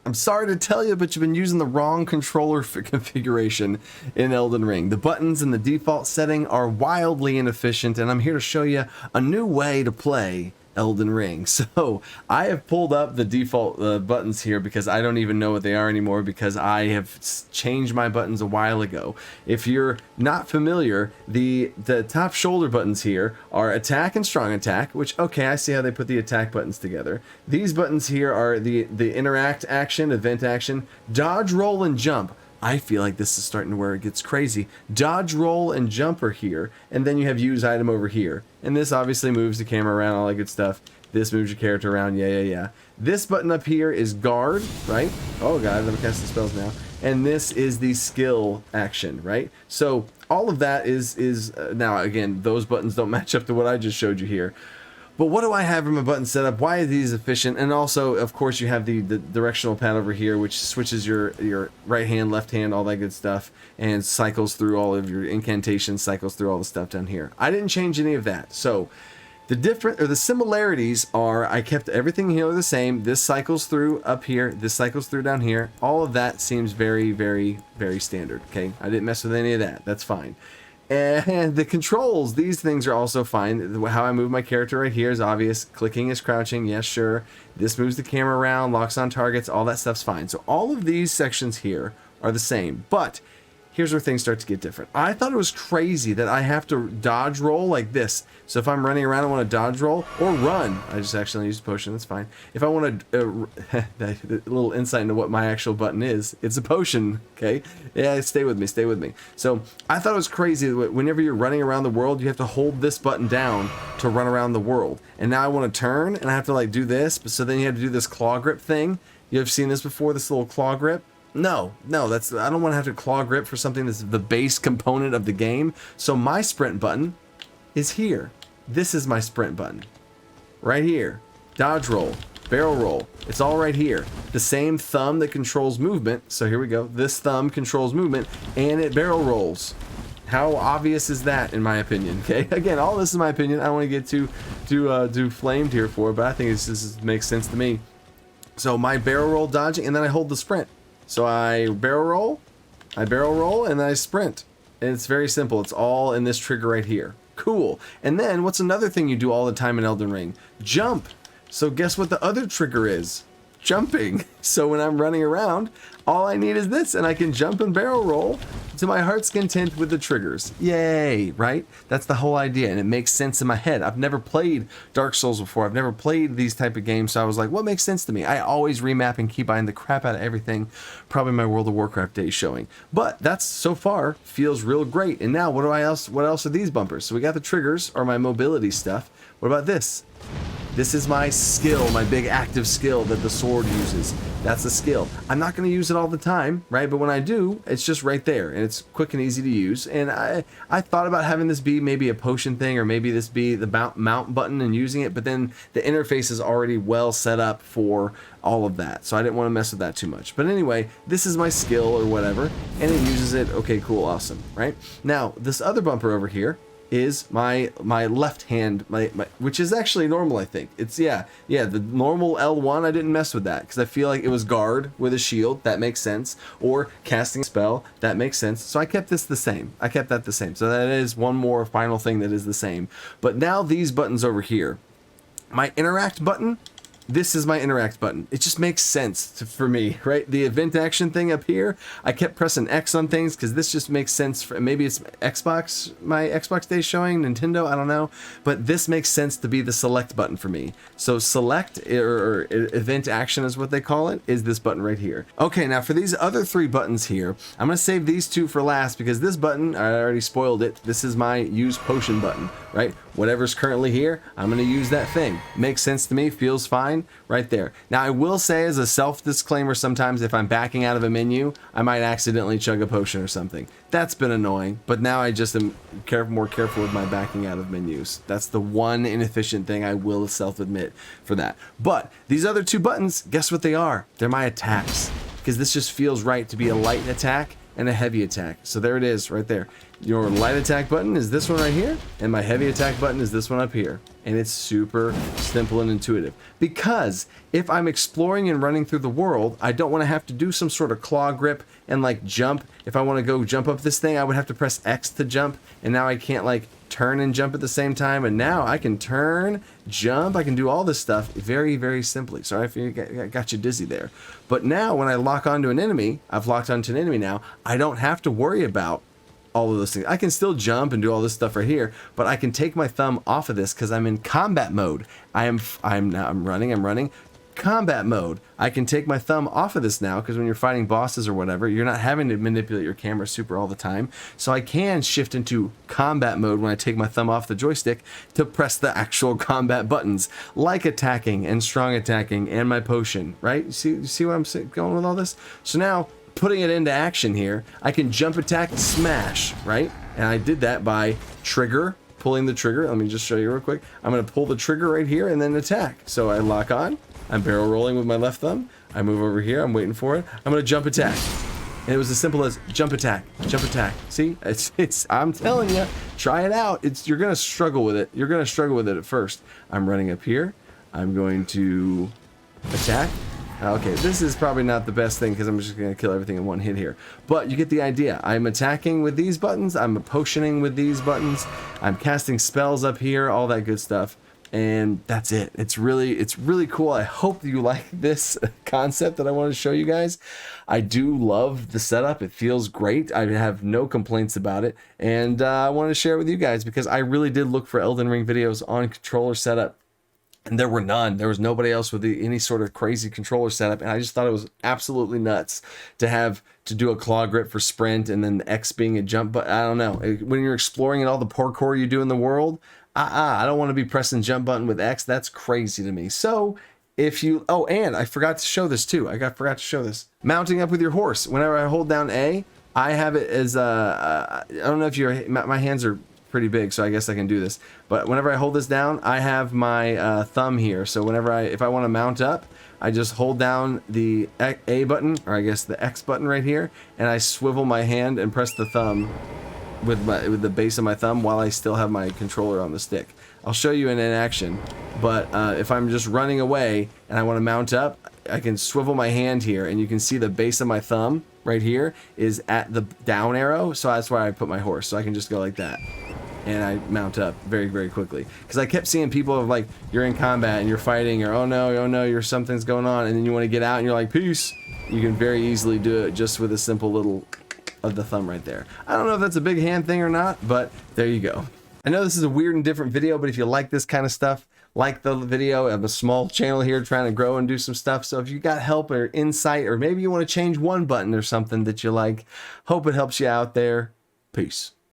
I'm sorry to tell you, but you've been using the wrong controller configuration in Elden Ring. The buttons in the default setting are wildly inefficient, and I'm here to show you a new way to play Elden Ring. So I have pulled up the default buttons here because I don't even know what they are anymore, because I have changed my buttons a while ago. If you're not familiar, the top shoulder buttons here are attack and strong attack, which, okay, I see how they put the attack buttons together. These buttons here are the interact action, event action, dodge, roll, and jump. I feel like this is starting to where it gets crazy. Dodge, roll, and jump are here, and then you have use item over here. And this obviously moves the camera around, all that good stuff. This moves your character around, yeah. This button up here is guard, right? Oh god, I'm casting spells now. And this is the skill action, right? So all of that is now, again, those buttons don't match up to what I just showed you here. But what do I have in my button setup? Why are these efficient? And also, of course, you have the directional pad over here, which switches your right hand, left hand, all that good stuff, and cycles through all of your incantations, cycles through all the stuff down here. I didn't change any of that. So the similarities are, I kept everything here the same. This cycles through up here, this cycles through down here. All of that seems very, very, very standard. Okay, I didn't mess with any of that. That's fine. And the controls, these things are also fine. How I move my character right here is obvious. Clicking is crouching, yes, sure. This moves the camera around, locks on targets, all that stuff's fine. So all of these sections here are the same, but here's where things start to get different. I thought it was crazy that I have to dodge roll like this. So if I'm running around, I want to dodge roll or run. I just accidentally used a potion, that's fine. If I want to, a little insight into what my actual button is, it's a potion, okay? Yeah, stay with me, stay with me. So I thought it was crazy that whenever you're running around the world, you have to hold this button down to run around the world. And now I want to turn, and I have to like do this, but so then you have to do this claw grip thing. You have seen this before, this little claw grip? No, that's, I don't want to have to claw grip for something that's the base component of the game. So my sprint button is here. This is my sprint button. Right here. Dodge roll, barrel roll. It's all right here. The same thumb that controls movement. So here we go. This thumb controls movement and it barrel rolls. How obvious is that, in my opinion? Okay, again, all this is my opinion. I don't want to get too flamed here for it, but I think this makes sense to me. So my barrel roll dodging, and then I hold the sprint. So I barrel roll, and then I sprint. And it's very simple. It's all in this trigger right here. Cool. And then what's another thing you do all the time in Elden Ring? Jump. So guess what the other trigger is? Jumping. So when I'm running around, all I need is this, and I can jump and barrel roll to my heart's content with the triggers. Yay, right? That's the whole idea, and it makes sense in my head. I've never played Dark Souls before. I've never played these type of games, so I was like, what makes sense to me? I always remap and keep buying the crap out of everything. Probably my World of Warcraft days showing. But that's, so far, feels real great. And now, what else are these bumpers? So we got the triggers, or my mobility stuff. What about this? This is my skill, my big active skill that the sword uses. That's a skill. I'm not going to use it all the time, right? But when I do, it's just right there, and it's quick and easy to use. And I thought about having this be maybe a potion thing, or maybe this be the mount button and using it, but then the interface is already well set up for all of that, so I didn't want to mess with that too much. But anyway, this is my skill or whatever, and it uses it. Okay, cool, awesome, right? Now, this other bumper over here is my left hand, which is actually normal, I think. It's, yeah, the normal L1, I didn't mess with that, because I feel like it was guard with a shield, that makes sense, or casting a spell, that makes sense, so I kept this the same. I kept that the same, so that is one more final thing that is the same. But now these buttons over here, my interact button, this is my interact button. It just makes sense for me, right? The event action thing up here, I kept pressing X on things because this just makes sense for, maybe it's Xbox, my Xbox day showing, Nintendo, I don't know, but this makes sense to be the select button for me. So select, or event action is what they call it, is this button right here. Okay, now for these other three buttons here, I'm going to save these two for last because this button, I already spoiled it. This is my use potion button, right? Whatever's currently here, I'm going to use that thing. Makes sense to me, feels fine, right there. Now I will say as a self-disclaimer, sometimes if I'm backing out of a menu, I might accidentally chug a potion or something. That's been annoying, but now I just am more careful with my backing out of menus. That's the one inefficient thing I will self-admit for that. But these other two buttons, guess what they are? They're my attacks, because this just feels right to be a light attack and a heavy attack. So there it is right there. Your light attack button is this one right here, and my heavy attack button is this one up here. And it's super simple and intuitive. Because if I'm exploring and running through the world, I don't want to have to do some sort of claw grip and like jump. If I want to go jump up this thing, I would have to press X to jump. And now I can't like turn and jump at the same time. And now I can turn, jump, I can do all this stuff very, very simply. Sorry if I got you dizzy there. But now when I lock onto an enemy, I've locked onto an enemy now, I don't have to worry about all of those things. I can still jump and do all this stuff right here, but I can take my thumb off of this because I'm in combat mode. I'm running combat mode. I can take my thumb off of this now because when you're fighting bosses or whatever, you're not having to manipulate your camera super all the time. So I can shift into combat mode when I take my thumb off the joystick to press the actual combat buttons, like attacking and strong attacking and my potion, right? You see where I'm going with all this? So now, putting it into action here, I can jump attack, smash, right? And I did that by pulling the trigger. Let me just show you real quick. I'm going to pull the trigger right here and then attack. So I lock on, I'm barrel rolling with my left thumb, I move over here, I'm waiting for it, I'm going to jump attack. And it was as simple as jump attack, jump attack. See, I'm telling you, try it out. You're going to struggle with it. You're going to struggle with it at first. I'm running up here, I'm going to attack. Okay, this is probably not the best thing because I'm just going to kill everything in one hit here. But you get the idea. I'm attacking with these buttons. I'm potioning with these buttons. I'm casting spells up here, all that good stuff. And that's it. It's really cool. I hope you like this concept that I want to show you guys. I do love the setup. It feels great. I have no complaints about it. And I want to share it with you guys because I really did look for Elden Ring videos on controller setup. And there were none. There was nobody else with any sort of crazy controller setup. And I just thought it was absolutely nuts to do a claw grip for sprint and then the X being a jump. But I don't know. When you're exploring and all the parkour you do in the world, I don't want to be pressing jump button with X. That's crazy to me. So if you, oh, and I forgot to show this too. Forgot to show this. Mounting up with your horse. Whenever I hold down A, I have it as, I don't know if my hands are pretty big, so I guess I can do this. But whenever I hold this down, I have my thumb here. So if I want to mount up, I just hold down the A button, or I guess the X button right here, and I swivel my hand and press the thumb with the base of my thumb while I still have my controller on the stick. I'll show you in action, but if I'm just running away and I want to mount up, I can swivel my hand here, and you can see the base of my thumb right here is at the down arrow, so that's where I put my horse, so I can just go like that. And I mount up very, very quickly. Because I kept seeing people of like, you're in combat and you're fighting, or oh no, something's going on, and then you want to get out and you're like, peace. You can very easily do it just with a simple little of the thumb right there. I don't know if that's a big hand thing or not, but there you go. I know this is a weird and different video, but if you like this kind of stuff, like the video, I have a small channel here trying to grow and do some stuff. So if you got help or insight, or maybe you want to change one button or something that you like, hope it helps you out there. Peace.